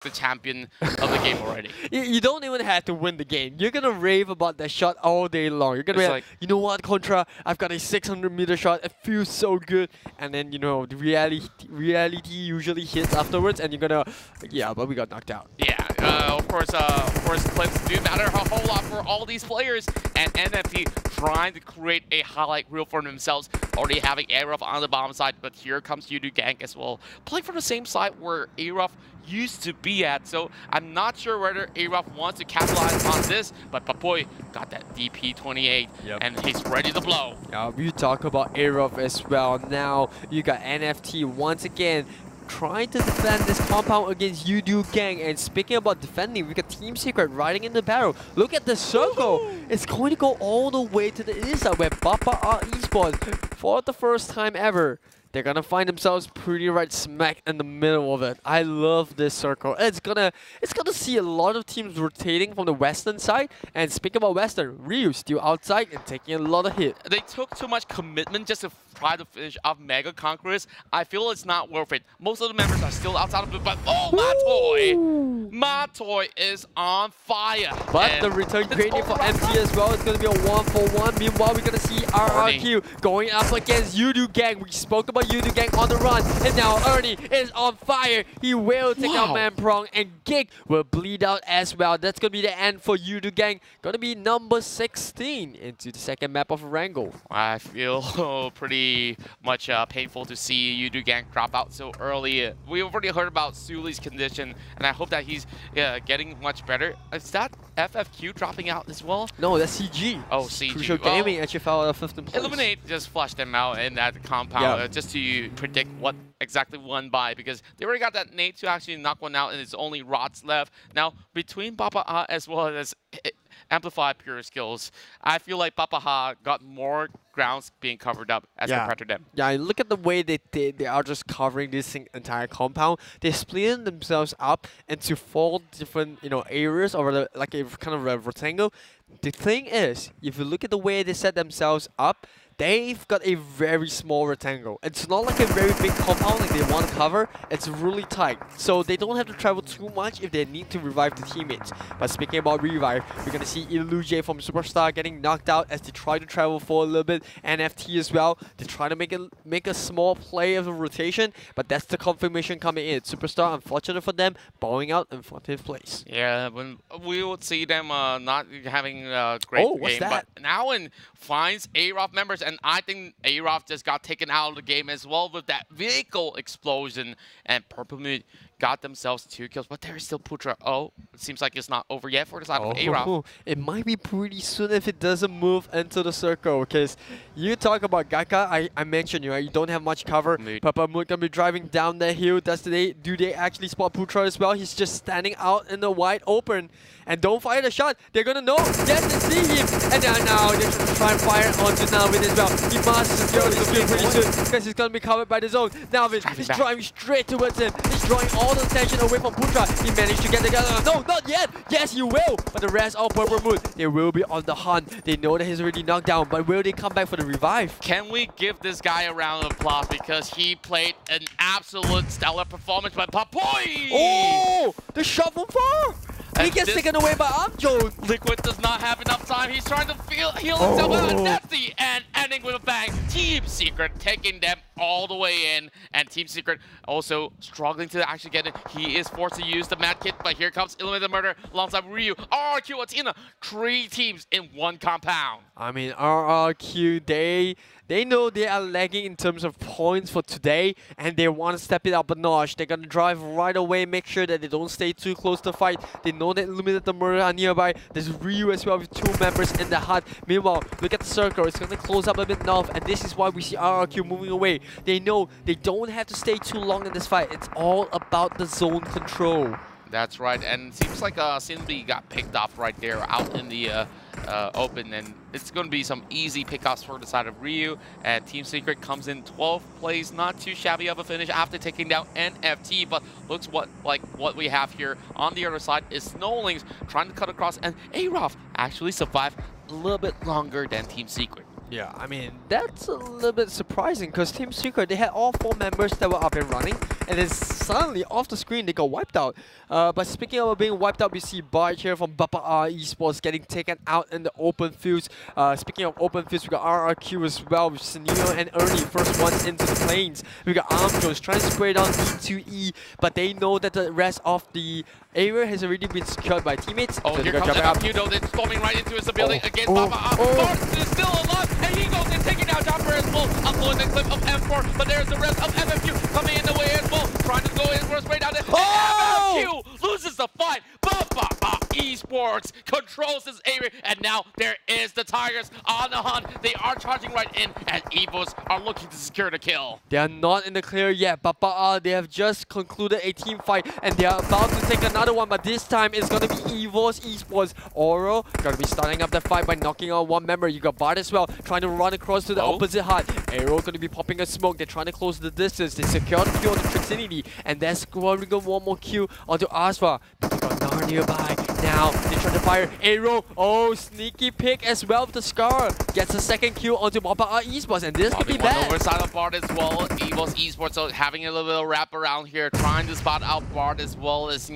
the champion of the game already. You don't even have to win the game. You're gonna rave about that shot all day long. You're gonna be like, you know what, Contra? I've got a 600-meter shot. It feels so good. And then you know the reality usually hits afterwards, and you're gonna, yeah, but we got knocked out. Yeah, of course, clips do matter a whole lot for all these players. And NFT trying to create a highlight reel for themselves, already having Aruff on the bottom side, but here comes ke2 Gang as well, playing from the same side where Aruff used to be at. So I'm not sure whether Aruff wants to capitalize on this, but Papoy got that DP28, and he's ready to blow. Yeah, we talk about Aruff as well. Now you got NFT once again trying to defend this compound against ke2 Gang. And speaking about defending, we got Team Secret riding in the battle. Look at the circle. It's going to go all the way to the inside where Papa are esports for the first time ever. They're gonna find themselves pretty right smack in the middle of it. I love this circle. It's gonna see a lot of teams rotating from the western side. And speaking about western, Ryu still outside and taking a lot of hit. They took too much commitment just to try to finish off Mega Conquerors. I feel it's not worth it. Most of the members are still outside of it, but Matoy is on fire. But and the return gradient for MP as well is going to be a 1-for-1. Meanwhile, we're going to see RRQ going up against ke2 Gang. We spoke about ke2 Gang on the run, and now Ernie is on fire. He will take out Manprong, and Gig will bleed out as well. That's going to be the end for ke2 Gang. Going to be number 16 into the second map of Wrangle. I feel pretty much painful to see ke2 Gang drop out so early. We already heard about Suli's condition, and I hope that he's getting much better. Is that FFQ dropping out as well? No, that's CG. Oh, CG. Crucial Gaming actually fell out of 5th place. Illuminate just flushed them out in that compound just to predict what exactly won by, because they already got that nade to actually knock one out, and it's only rots left. Now, between Papa as well as Amplify Pure Skills, I feel like Papaha got more grounds being covered up as compared to them. Yeah, look at the way they are just covering this entire compound. They're splitting themselves up into 4 different areas, or like a kind of a rectangle. The thing is, if you look at the way they set themselves up, they've got a very small rectangle. It's not like a very big compound like they want to cover. It's really tight. So they don't have to travel too much if they need to revive the teammates. But speaking about revive, we're going to see Illuminate from Superstar getting knocked out as they try to travel for a little bit. NFT as well. They try to make a small play of a rotation, but that's the confirmation coming in. Superstar, unfortunate for them, bowing out in 14th place. Yeah, when we would see them not having a great game. But now finds Aruff members, and I think Aruff just got taken out of the game as well with that vehicle explosion, and Purple Moon got themselves 2 kills, but there's still Putra. Oh, it seems like it's not over yet for the side of Aruff. It might be pretty soon if it doesn't move into the circle, because you talk about Gaika, I mentioned you don't have much cover. Purple Moon gonna be driving down the hill. Do they actually spot Putra as well? He's just standing out in the wide open. And don't fire the shot. They're gonna know. Yes, they see him. And now they're gonna try and fire onto Nalvin as well. He must secure this kill pretty soon, because he's gonna be covered by the zone. Nalvin is driving straight towards him. He's drawing all the attention away from Putra. He managed to get the gun. No, not yet. Yes, you will. But the rest all Purple Moon. They will be on the hunt. They know that he's already knocked down, but will they come back for the revive? Can we give this guy a round of applause, because he played an absolute stellar performance by Papoy? Oh, the shot from far. He gets taken away by Amjo. Liquid does not have enough time. He's trying to heal himself with a nasty, and ending with a bang. Team Secret taking them all the way in, and Team Secret also struggling to actually get it. He is forced to use the Mad Kit, but here comes Illuminate the Murder alongside Ryu. RRQ, Athena, 3 teams in 1 compound. I mean, RRQ, they know they are lagging in terms of points for today, and they want to step it up a notch. They're going to drive right away, make sure that they don't stay too close to fight. They know that Illuminate the Murder are nearby. There's Ryu as well with 2 members in the hut. Meanwhile, look at the circle. It's going to close up a bit north, and this is why we see RRQ moving away. They know they don't have to stay too long in this fight. It's all about the zone control. That's right, and it seems like Cindy got picked off right there out in the open, and it's going to be some easy pickoffs for the side of Ryu, and Team Secret comes in 12th place, not too shabby of a finish after taking down NFT, but looks like what we have here on the other side is Snowlings trying to cut across, and Aruff actually survived a little bit longer than Team Secret. Yeah, I mean, that's a little bit surprising, because Team Secret, they had all 4 members that were up and running. and then suddenly off the screen they got wiped out. But speaking of being wiped out, we see Buat here from Esports getting taken out in the open fields. Speaking of open fields, we got RRQ as well with Sunil and Ernie, first ones into the plains. We got Armjones trying to spray down E2E, but they know that the rest of the area has already been secured by teammates. Oh, so here comes MFQ though, they're storming right into his ability against Papa. Bart is still alive, and he goes in, taking out Jumper as well, uploading the clip of M4, but there's the rest of MFQ coming in the way as well, trying to go in for a spray down there. MFQ loses the fight, but Esports controls this area, and now there is the Tigers on the hunt. They are charging right in, and Evos are looking to secure the kill. They are not in the clear yet, but they have just concluded a team fight, and they are about to take another one, but this time it's going to be Evos Esports. Oro going to be starting up the fight by knocking out one member. You got Bart as well, trying to run across to the opposite hut. Arrow going to be popping a smoke. They're trying to close the distance. They secure the kill on the Trixinity, and that's going to go one more kill onto Asfa. But they got Nar nearby. Now they try to fire Arrow. Oh, sneaky pick as well with the Scar. Gets a second kill onto Papa Esports, and this could be bad. Overside of Bart as well. Evos Esports so having a little bit of wrap around here, trying to spot out Bart as well as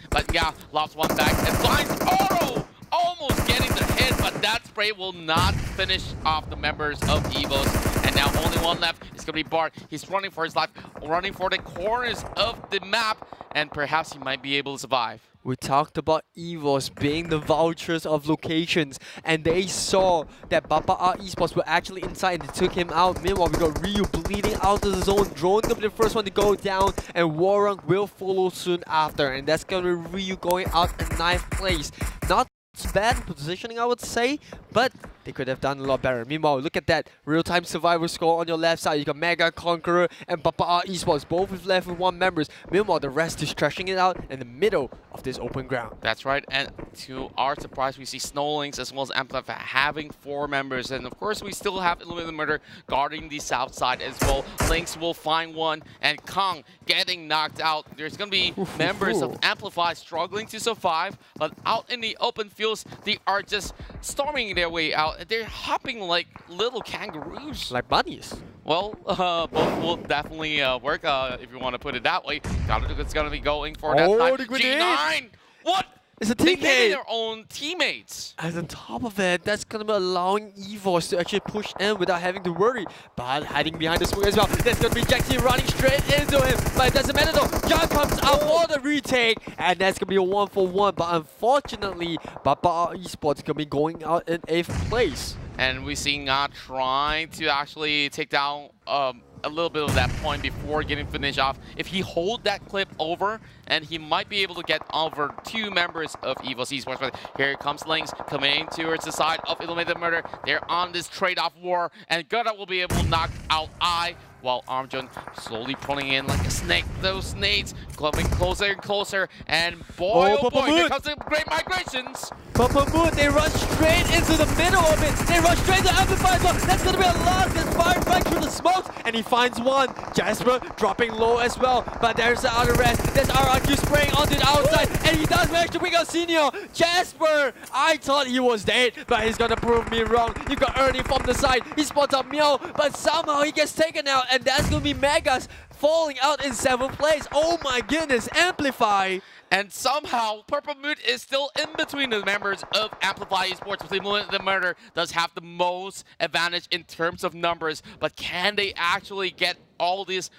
but lost one back and finds Oro. Almost getting the hit, but that spray will not finish off the members of Evos. And now only one left. It's going to be Bart. He's running for his life, running for the corners of the map, and perhaps he might be able to survive. We talked about Evos being the vultures of locations, and they saw that Papa Esports were actually inside and they took him out. Meanwhile, we got Ryu bleeding out of the zone. Drone going to be the first one to go down, and Warung will follow soon after. And that's going to be Ryu going out in 9th place. Not bad positioning, I would say, but they could have done a lot better. Meanwhile, look at that real-time survivor score on your left side. You got Mega Conqueror and Papa Esports, both with left with 1 members. Meanwhile, the rest is trashing it out in the middle of this open ground. That's right, and to our surprise, we see Snowlinks as well as Amplify having 4 members, and of course, we still have Illuminate Murder guarding the south side as well. Lynx will find one, and Kong getting knocked out. There's going to be members of Amplify struggling to survive, but out in the open fields, they are just storming their way out. They're hopping like little kangaroos. Like bunnies. Well, both will definitely work if you want to put it that way. It's going to be going for that time. G9! What? It's a They teammate. made their own teammates. And on top of it, that's going to be allowing Evos to actually push in without having to worry. But hiding behind the smoke as well. There's going to be Jaxi running straight into him. But it doesn't matter though. John comes out for the retake. And that's going to be a 1-for-1. But unfortunately, Papa Esports is going to be going out in 8th place. And we see Nga trying to actually take down a little bit of that point before getting finished off. If he hold that clip over, and he might be able to get over 2 members of Evos Esports. But here comes Lynx coming towards the side of Illuminated Murder. They're on this trade-off war, and Gutta will be able to knock out I, while Armjon slowly pulling in like a snake. Those nades coming closer and closer, and boy, oh boy, here comes the Great Migrations. Papa Moon, they run straight into the middle of it. They run straight to Amplify as well. That's going to be a lot. That's fired right through the smokes, and he finds one. Jasper dropping low as well, but there's the other rest. There's RRQ spraying onto the outside, and he does manage to bring out Senior. Jasper, I thought he was dead, but he's going to prove me wrong. You got Ernie from the side. He spots up Meow, but somehow he gets taken out, and that's going to be Megas falling out in 7th place. Oh my goodness, Amplify. And somehow, Purple Moon is still in between the members of Amplify Esports. The Murder does have the most advantage in terms of numbers, but can they actually get all these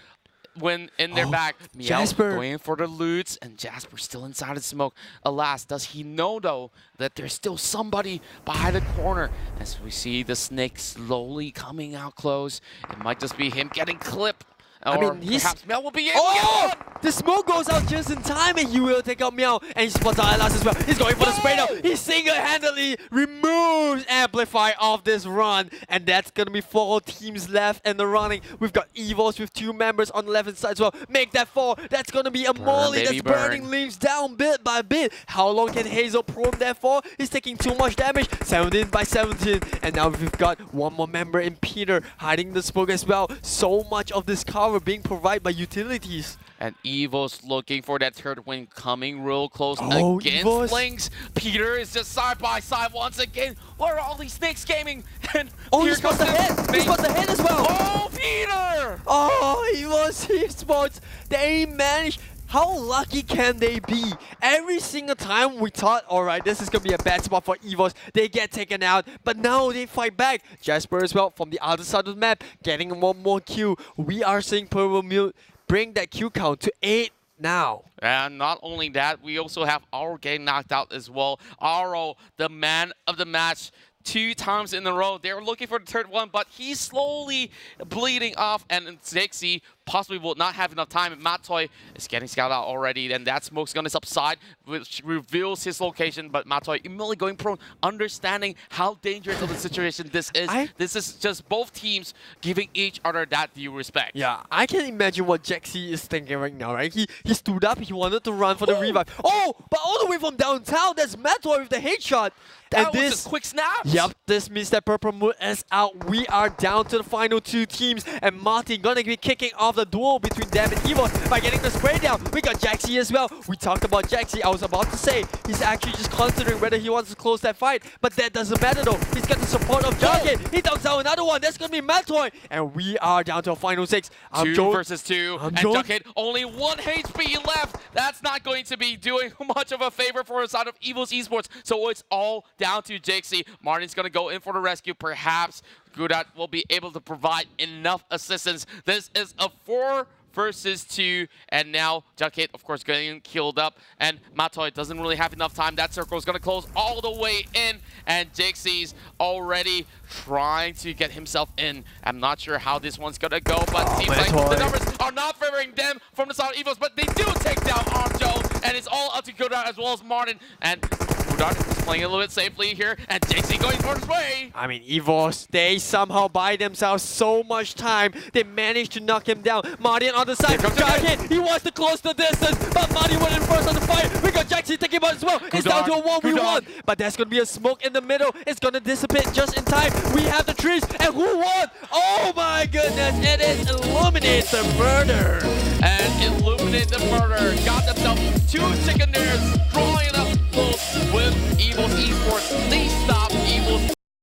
win in their back? Jasper going for the loots, and Jasper still inside the smoke. Alas, does he know though that there's still somebody behind the corner? As we see the snake slowly coming out close, it might just be him getting clipped. Or I mean, perhaps Mel will be able to get one. The smoke goes out just in time, and he will take out Meow, and he spots out Atlas as well. He's going for the spray now. He single-handedly removes Amplify off this run, and that's going to be 4 teams left in the running. We've got Evos with 2 members on the left side as well. Make that 4. That's going to be a molly that's burning leaves down bit by bit. How long can Hazel probe that for? He's taking too much damage. 17 by 17, and now we've got one more member in Peter hiding the smoke as well. So much of this cover being provided by utilities. And Evos looking for that third win, coming real close against Lynx. Peter is just side by side once again. What are all these snakes gaming? And he spots the head. He spots the head as well. Oh, Peter! Oh, it was esports. They managed. How lucky can they be? Every single time we thought, alright, this is going to be a bad spot for EVOS, they get taken out. But now they fight back. Jasper as well from the other side of the map, getting one more kill. We are seeing Purple Mute bring that kill count to 8 now. And not only that, we also have Aro getting knocked out as well. Aro, the man of the match, 2 times in a row. They're looking for the third one, but he's slowly bleeding off, and Zexy possibly will not have enough time. Matoy is getting scouted out already, and that smoke's gonna subside, which reveals his location, but Matoy immediately going prone, understanding how dangerous of a situation this is. This is just both teams giving each other that due respect. Yeah, I can imagine what Jaxi is thinking right now, right? He stood up, he wanted to run for the revive. Oh, but all the way from downtown, that's Matoy with the headshot. That was a quick snap. Yep, this means that Purple Moon is out. We are down to the final 2 teams, and Martin gonna be kicking off the duel between them and EVOS by getting the spray down. We got Jaxi as well. We talked about Jaxi. I was about to say he's actually just considering whether he wants to close that fight, but that doesn't matter though. He's got the support of Jarget. He knocks out another one. That's gonna be Matoy, and we are down to a final 6. 2 versus 2, and Jarget only 1 HP left. That's not going to be doing much of a favor for the side of EVOS Esports. So it's all down to Jaxi. Martin's gonna go in for the rescue. Perhaps ke2 will be able to provide enough assistance. This is a 4 versus 2, and now Jarget, of course, getting killed up, and Matoy doesn't really have enough time. That circle is going to close all the way in, and Jaxi's already trying to get himself in. I'm not sure how this one's going to go, but it seems like the numbers are not favoring them from the side of EVOS, but they do take down Armjo, and it's all up to ke2 as well as Martin, and ke2 is playing a little bit safely here, and Jaxi going for his way. I mean, EVOS, they somehow buy themselves so much time. They managed to knock him down. Martin on the side. Jarget, he wants to close the distance, but Martin went in first on the fight. We got Jaxi taking him out as well. It's down to a 1v1, but there's going to be a smoke in the middle. It's going to dissipate just in time. We have the trees, and who won? Oh my goodness, it is Illuminate the Murder. And Illuminate the Murder got themselves 2 secondaries.